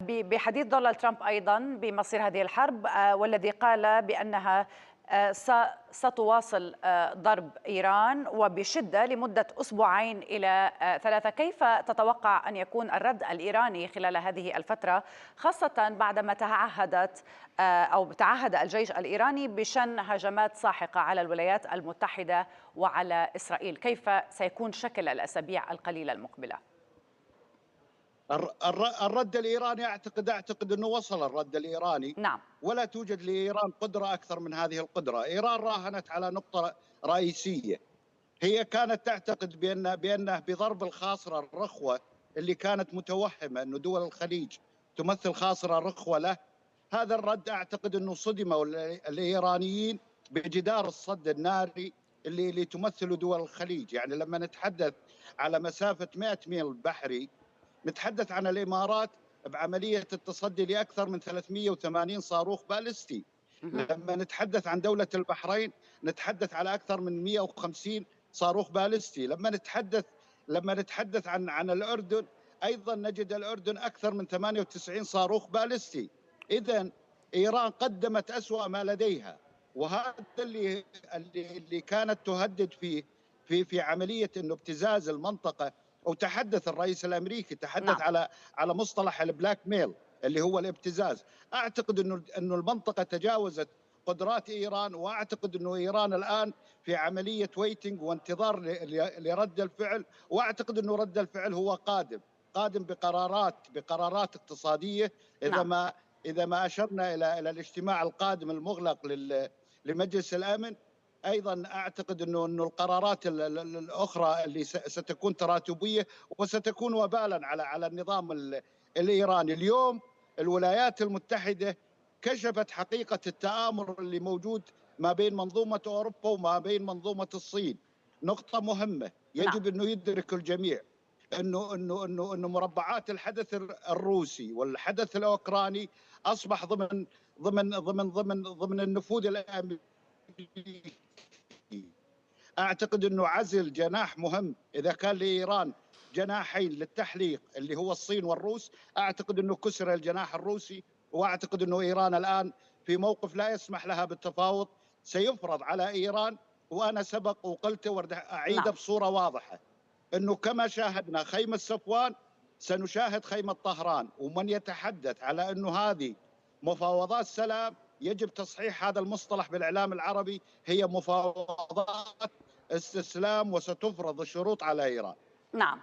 بحديث دونالد ترامب أيضا بمصير هذه الحرب، والذي قال بأنها ستواصل ضرب إيران وبشدة لمدة أسبوعين إلى ثلاثة. كيف تتوقع أن يكون الرد الإيراني خلال هذه الفترة، خاصة بعدما تعهد الجيش الإيراني بشن هجمات ساحقة على الولايات المتحدة وعلى إسرائيل؟ كيف سيكون شكل الأسابيع القليلة المقبلة؟ الرد الإيراني أعتقد أنه وصل الرد الإيراني. نعم. ولا توجد لإيران قدرة أكثر من هذه القدرة. إيران راهنت على نقطة رئيسية. هي كانت تعتقد بأنه بضرب الخاصرة الرخوة اللي كانت متوهمة أن دول الخليج تمثل خاصرة رخوة له. هذا الرد أعتقد أنه صدموا الإيرانيين بجدار الصد الناري اللي تمثله دول الخليج. يعني لما نتحدث على مسافة 100 ميل بحري، نتحدث عن الإمارات بعملية التصدي لأكثر من 380 صاروخ باليستي. لما نتحدث عن دولة البحرين نتحدث على أكثر من 150 صاروخ باليستي. لما نتحدث عن الأردن، أيضا نجد الأردن أكثر من 98 صاروخ باليستي. إذن إيران قدمت أسوأ ما لديها، وهذا اللي كانت تهدد فيه في عملية إنه ابتزاز المنطقة. وتحدث الرئيس الامريكي تحدث نعم. على مصطلح البلاك ميل اللي هو الابتزاز. اعتقد انه المنطقه تجاوزت قدرات ايران، واعتقد انه ايران الان في عمليه ويتنج وانتظار لرد الفعل. واعتقد انه رد الفعل هو قادم بقرارات اقتصاديه. اذا نعم. ما اذا ما اشرنا الى الاجتماع القادم المغلق لمجلس الامن، ايضا اعتقد انه القرارات الاخرى اللي ستكون تراتبيه وستكون وبالا على النظام الايراني. اليوم الولايات المتحده كشفت حقيقه التآمر اللي موجود ما بين منظومه اوروبا وما بين منظومه الصين. نقطه مهمه نعم. يجب انه يدرك الجميع، انه مربعات الحدث الروسي والحدث الاوكراني اصبح ضمن النفوذ الامريكي. اعتقد انه عزل جناح مهم. اذا كان لايران جناحين للتحليق اللي هو الصين والروس، اعتقد انه كسر الجناح الروسي. واعتقد انه ايران الان في موقف لا يسمح لها بالتفاوض، سيفرض على ايران. وانا سبق وقلت اعيد نعم. بصوره واضحه انه كما شاهدنا خيمه صفوان سنشاهد خيمه طهران. ومن يتحدث على انه هذه مفاوضات سلام، يجب تصحيح هذا المصطلح بالاعلام العربي. هي مفاوضات استسلام، وستفرض الشروط على ايران. نعم.